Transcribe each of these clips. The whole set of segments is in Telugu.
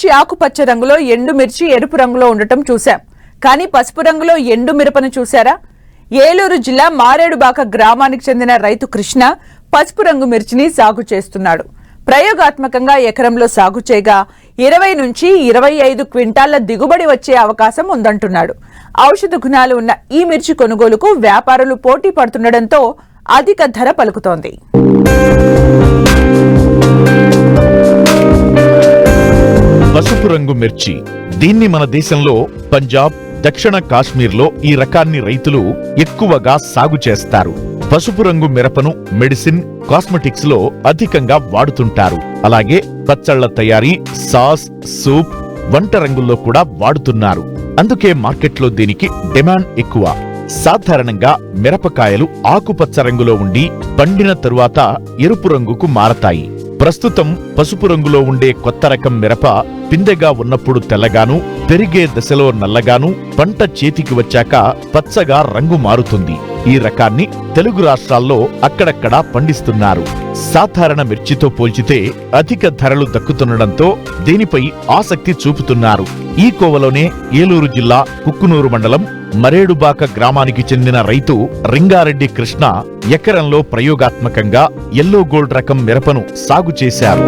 మిర్చి ఆకుపచ్చ రంగులో, ఎండు మిర్చి ఎరుపు రంగులో ఉండటం చూశాం. కానీ పసుపు రంగులో ఎండు మిరపను చూశారా? ఏలూరు జిల్లా మారేడుబాక గ్రామానికి చెందిన రైతు కృష్ణ పసుపు రంగు మిర్చిని సాగు చేస్తున్నాడు. ప్రయోగాత్మకంగా ఎకరంలో సాగు చేయగా 20 నుంచి 25 క్వింటాళ్ల దిగుబడి వచ్చే అవకాశం ఉందంటున్నాడు. ఔషధ గుణాలు ఉన్న ఈ మిర్చి కొనుగోలుకు వ్యాపారులు పోటీ పడుతుండటంతో అధిక ధర పలుకుతోంది. పసుపు రంగు మిర్చి, దీన్ని మన దేశంలో పంజాబ్, దక్షిణ కాశ్మీర్లో ఈ రకాన్ని రైతులు ఎక్కువగా సాగు చేస్తారు. పసుపు రంగు మిరపను మెడిసిన్, కాస్మెటిక్స్ లో అధికంగా వాడుతుంటారు. అలాగే పచ్చళ్ల తయారీ, సాస్, సూప్, వంట రంగుల్లో కూడా వాడుతున్నారు. అందుకే మార్కెట్లో దీనికి డిమాండ్ ఎక్కువ. సాధారణంగా మిరపకాయలు ఆకుపచ్చ రంగులో ఉండి పండిన తరువాత ఎరుపు రంగుకు మారతాయి. ప్రస్తుతం పసుపు రంగులో ఉండే కొత్త రకం మిరప పిందెగా ఉన్నప్పుడు తెల్లగాను, పెరిగే దశలో నల్లగాను, పంట చేతికి వచ్చాక పచ్చగా రంగు మారుతుంది. ఈ రకాన్ని తెలుగు రాష్ట్రాల్లో అక్కడక్కడా పండిస్తున్నారు. సాధారణ మిర్చితో పోల్చితే అధిక ధరలు దక్కుతుండటంతో దీనిపై ఆసక్తి చూపుతున్నారు. ఈ కోవలోనే ఏలూరు జిల్లా కుక్కునూరు మండలం మరేడుబాక గ్రామానికి చెందిన రైతు రింగారెడ్డి కృష్ణ ఎకరంలో ప్రయోగాత్మకంగా ఎల్లో గోల్డ్ రకం మిరపను సాగు చేశారు.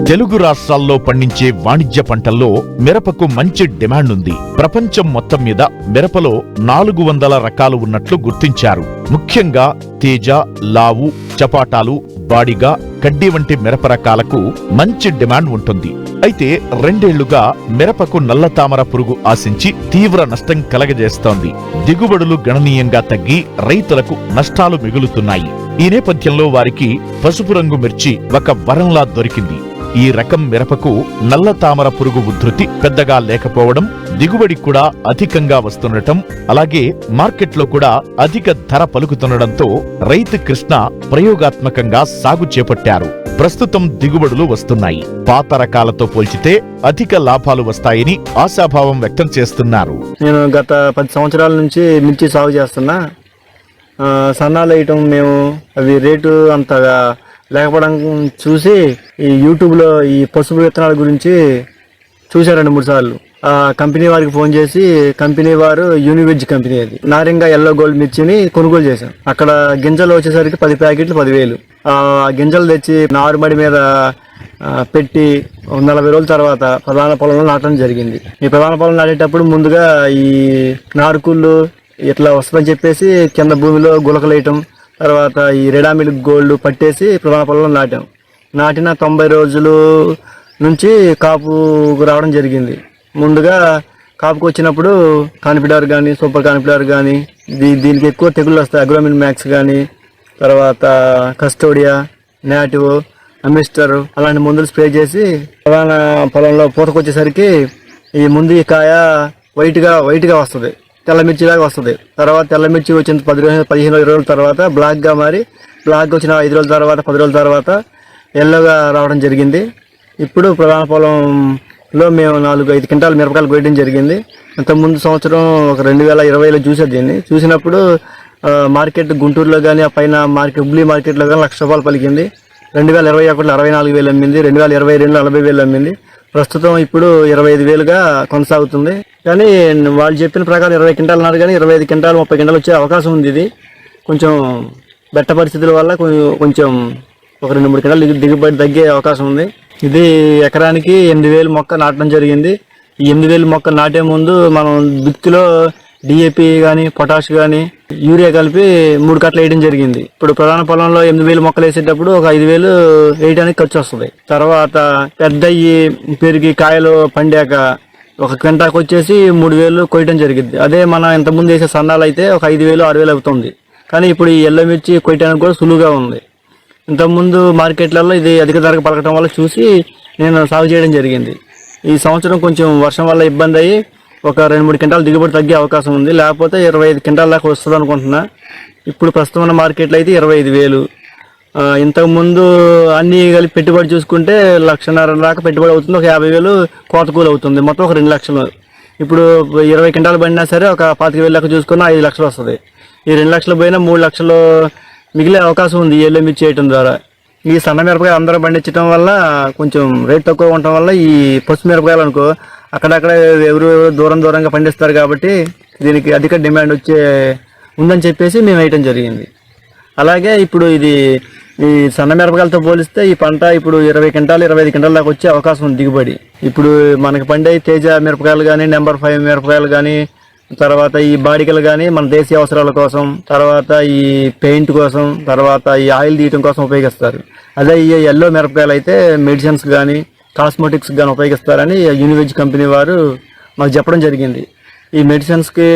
తెలుగు రాష్ట్రాల్లో పండించే వాణిజ్య పంటల్లో మిరపకు మంచి డిమాండ్ ఉంది. ప్రపంచం మొత్తం మీద మిరపలో 400 రకాలు ఉన్నట్లు గుర్తించారు. ముఖ్యంగా తేజ, లావు, చపాటాలు, బాడిగా, కడ్డీ వంటి మిరప రకాలకు మంచి డిమాండ్ ఉంటుంది. అయితే 2 ఏళ్లుగా మిరపకు నల్లతామర పురుగు ఆశించి తీవ్ర నష్టం కలగజేస్తోంది. దిగుబడులు గణనీయంగా తగ్గి రైతులకు నష్టాలు మిగులుతున్నాయి. ఈ నేపథ్యంలో వారికి పసుపు రంగు మిర్చి ఒక వరంలా దొరికింది. ఈ రకం మిరపకు నల్లతామర పురుగు ఉధృతి పెద్దగా లేకపోవడం, దిగుబడి కూడా అధికంగా వస్తుండటం, అలాగే మార్కెట్లో కూడా అధిక ధర పలుకుతుండటంతో రైతు కృష్ణ ప్రయోగాత్మకంగా సాగు చేపట్టారు. ప్రస్తుతం దిగుబడులు వస్తున్నాయి. పాత రకాలతో పోల్చితే అధిక లాభాలు వస్తాయని ఆశాభావం వ్యక్తం చేస్తున్నారు. నేను గత 10 సంవత్సరాల నుంచి మిర్చి సాగు చేస్తున్నా. సన్నాలు వేయటం మేము అవి రేటు అంతగా లేకపోవడం చూసి ఈ యూట్యూబ్లో ఈ పసుపు విత్తనాల గురించి చూశారు 2-3 సార్లు. ఆ కంపెనీ వారికి ఫోన్ చేసి, కంపెనీ వారు యూనివెజ్ కంపెనీ, అది నారింగా ఎల్లో గోల్డ్ మిర్చిని కొనుగోలు చేశాం. అక్కడ గింజలు వచ్చేసరికి 10 ప్యాకెట్లు 10,000. ఆ గింజలు తెచ్చి నారుమడి మీద పెట్టి 40 రోజుల తర్వాత ప్రధాన పొలంలో నాటడం జరిగింది. ఈ ప్రధాన పొలం నాటేటప్పుడు ముందుగా ఈ నారుకుళ్ళు ఇట్లా వస్తుందని చెప్పేసి కింద భూమిలో గులకలేయటం, తర్వాత ఈ రెడామిల్ గోల్డ్ పట్టేసి ప్రధాన పొలంలో నాటాం. నాటిన 90 రోజులు నుంచి కాపు రావడం జరిగింది. ముందుగా కాపుకు వచ్చినప్పుడు కాన్ఫిడార్ కానీ, సూపర్ కాన్ఫిడార్ కానీ, దీనికి ఎక్కువ తెగుళ్ళు వస్తాయి. అగ్రోమిన్ మ్యాక్స్ కానీ, తర్వాత కస్టోడియా, నాటివ్, అమిస్టర్ అలాంటి మందులు స్ప్రే చేసి ప్రధాన పొలంలో పూతకొచ్చేసరికి ఈ ముందు ఈ కాయ వైట్గా వస్తుంది, తెల్లమిర్చిలాగా వస్తుంది. తర్వాత తెల్లమిర్చి వచ్చిన 15-20 రోజుల తర్వాత బ్లాక్గా మారి, బ్లాక్ వచ్చిన 5 రోజుల తర్వాత 10 రోజుల తర్వాత ఎల్లోగా రావడం జరిగింది. ఇప్పుడు ప్రధాన పొలంలో మేము 4-5 క్వింటాల మిరపకాయలు కొయ్యడం జరిగింది. ఇంతకుముందు సంవత్సరం ఒక 2020లో చూసాను. దీన్ని చూసినప్పుడు మార్కెట్ గుంటూరులో కానీ, ఆ పైన మార్కెట్ హుబ్లీ మార్కెట్లో కానీ ₹1,00,000 పలికింది. 2021లో 64,000 అమ్మింది. 2022లో 40,000 అమ్మింది. ప్రస్తుతం ఇప్పుడు 25,000గా కొనసాగుతుంది. కానీ వాళ్ళు చెప్పిన ప్రకారం 20 క్వింటాలు అన్నారు, కానీ 25 క్వింటాలు 30 క్వింటాలు వచ్చే అవకాశం ఉంది. ఇది కొంచెం బెట్ట పరిస్థితుల వల్ల కొంచెం ఒక 2-3 క్వింటాలు దిగుబడి తగ్గే అవకాశం ఉంది. ఇది ఎకరానికి 8,000 మొక్క నాటడం జరిగింది. ఈ 8,000 మొక్క నాటే ముందు మనం దుక్కిలో డిఏపి కానీ, పొటాష్ కానీ, యూరియా కలిపి 3 కట్టలు వేయడం జరిగింది. ఇప్పుడు ప్రధాన పొలంలో 8,000 మొక్కలు వేసేటప్పుడు ఒక 5,000 వేయడానికి ఖర్చు వస్తుంది. తర్వాత పెద్దయ్యి పెరిగి కాయలు పండాక ఒక క్వింటాకు వచ్చేసి 3,000 కొయ్యడం జరిగింది. అదే మన ఇంతకుముందు వేసే సన్నాలు అయితే ఒక 5,000, 6,000 అవుతుంది. కానీ ఇప్పుడు ఈ ఎల్లో మిర్చి కొయ్యడానికి కూడా సులువుగా ఉంది. ఇంతకుముందు మార్కెట్లలో ఇది అధిక ధరకు పలకటం వల్ల చూసి నేను సాగు చేయడం జరిగింది. ఈ సంవత్సరం కొంచెం వర్షం వల్ల ఇబ్బంది అయ్యి ఒక 2-3 క్వింటాలు దిగుబడి తగ్గే అవకాశం ఉంది. లేకపోతే 25 క్వింటాల దాకా వస్తుంది అనుకుంటున్నా. ఇప్పుడు ప్రస్తుతం ఉన్న మార్కెట్లో అయితే 25,000. ఇంతకుముందు అన్నీ కలిపి పెట్టుబడి చూసుకుంటే 1,50,000 దాకా పెట్టుబడి అవుతుంది. ఒక 50,000 కోత కూలి అవుతుంది. మొత్తం ఒక 2 లక్షలు. ఇప్పుడు 20 క్వింటాలు పడినా సరే ఒక 25,000 లెక్క చూసుకున్నా 5 లక్షలు వస్తుంది. ఈ 2 లక్షలు పోయినా 3 లక్షలు మిగిలే అవకాశం ఉంది ఈ ఎల్లో మిర్చి వేయటం ద్వారా. ఈ సన్న మిరపకాయ అందరూ పండించడం వల్ల కొంచెం రేట్ తక్కువ ఉండటం వల్ల ఈ పసుపు మిరపకాయలు అనుకో అక్కడక్కడ ఎవరు దూరంగా పండిస్తారు కాబట్టి దీనికి అధిక డిమాండ్ ఉందని చెప్పేసి మేము వేయటం జరిగింది. అలాగే ఇప్పుడు ఇది ఈ సన్న మిరపకాయలతో పోలిస్తే ఈ పంట ఇప్పుడు 20 క్వింటాలు 25 క్వింటాల దాకా వచ్చే అవకాశం ఉంది దిగుబడి. ఇప్పుడు మనకి పండే తేజ మిరపకాయలు కానీ నెంబర్ 5 మిరపకాయలు కానీ తర్వాత ఈ బాడికలు కానీ మన దేశీయ అవసరాల కోసం, తర్వాత ఈ పెయింట్ కోసం, తర్వాత ఈ ఆయిల్ తీయటం కోసం ఉపయోగిస్తారు. అదే ఈ ఎల్లో మిరపకాయలు అయితే మెడిసిన్స్ కానీ కాస్మెటిక్స్ కానీ ఉపయోగిస్తారని యూనివెజ్ కంపెనీ వారు మాకు చెప్పడం జరిగింది. ఈ మెడిసిన్స్కి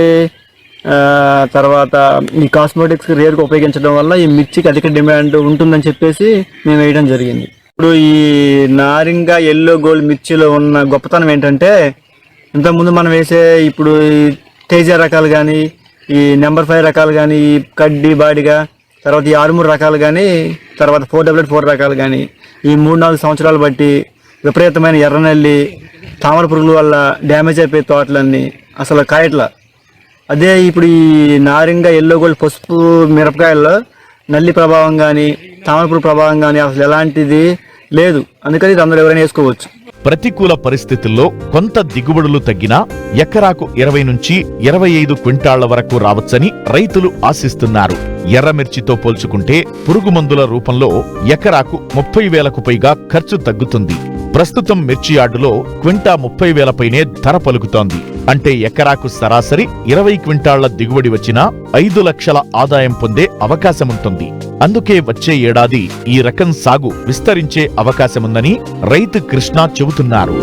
తర్వాత ఈ కాస్మెటిక్స్కి రేరుగా ఉపయోగించడం వల్ల ఈ మిర్చికి అధిక డిమాండ్ ఉంటుందని చెప్పేసి మేము వేయడం జరిగింది. ఇప్పుడు ఈ నారింగ ఎల్లో గోల్డ్ మిర్చిలో ఉన్న గొప్పతనం ఏంటంటే ఇంతకుముందు మనం వేసే ఇప్పుడు ఈ తేజ రకాలు కానీ ఈ నెంబర్ 5 రకాలు కానీ ఈ కడ్డీ బాడిగా తర్వాత ఈ 6-3 రకాలు కానీ తర్వాత 444 రకాలు కానీ ఈ 3-4 సంవత్సరాలు బట్టి విపరీతమైన ఎర్రనల్లి తామర పురుగుల వల్ల డ్యామేజ్ అయిపోయే తోటలన్నీ అసలు కాయట్ల. అదే ఇప్పుడు ఈ నారింగ ఎల్లో గోల్డ్ పసుపు మిరపకాయల్లో నల్లి ప్రభావం కానీ తామర పురుగు ప్రభావం కానీ అసలు ఎలాంటిది లేదు. అందుకని ఇది అందరూ ఎవరైనా వేసుకోవచ్చు. ప్రతికూల పరిస్థితుల్లో కొంత దిగుబడులు తగ్గినా ఎకరాకు 20 నుంచి 25 క్వింటాళ్ల వరకు రావచ్చని రైతులు ఆశిస్తున్నారు. ఎర్రమిర్చితో పోల్చుకుంటే పురుగు మందుల రూపంలో ఎకరాకు 30,000కు పైగా ఖర్చు తగ్గుతుంది. ప్రస్తుతం మిర్చి యార్డులో క్వింటా 30,000 పైనే ధర పలుకుతోంది. అంటే ఎకరాకు సరాసరి 20 క్వింటాళ్ల దిగుబడి వచ్చినా 5 లక్షల ఆదాయం పొందే అవకాశముంటుంది. అందుకే వచ్చే ఏడాది ఈ రకం సాగు విస్తరించే అవకాశముందని రైతు కృష్ణ చెబుతున్నారు.